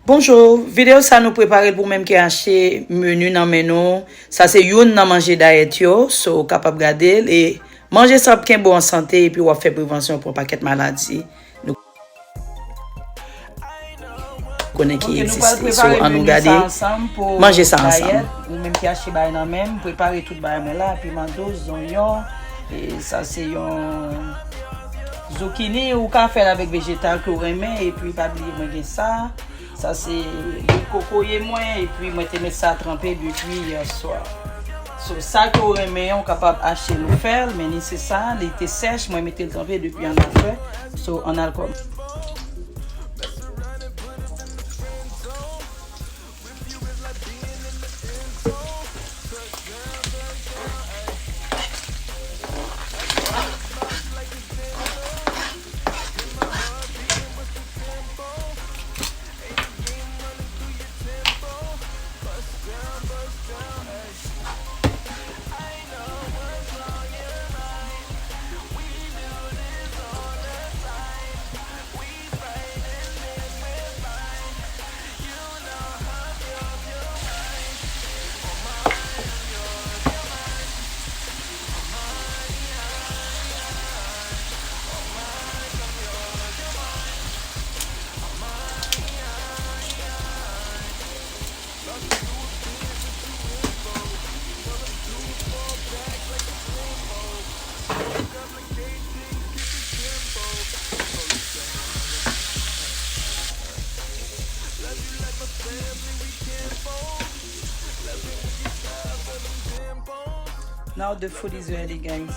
Bonjour, vidéo ça nous prépare pour même qui acheter menu dans menu. Ça c'est youn nan manger diet yo, so capable garder et manger ça pour bon en santé et puis on faire prévention pour paquet maladie. Nous connaît qui existe. So on nous garder manger ça ensemble. Ou même qui acheter bail nan même, préparer tout bail là, piment douce, oignon et ça c'est un zucchini ou ka faire avec végétal que vous aimez et puis pas oublier moi ça. Ça c'est le cocoyer moins et puis moi te mettre ça trempé depuis hier soir. So ça que vous aimez on capable acheter le fer mais ni c'est ça, il était sèche, moi mettre le trempé depuis en alcool. So en alcool. Now the food is ready, guys.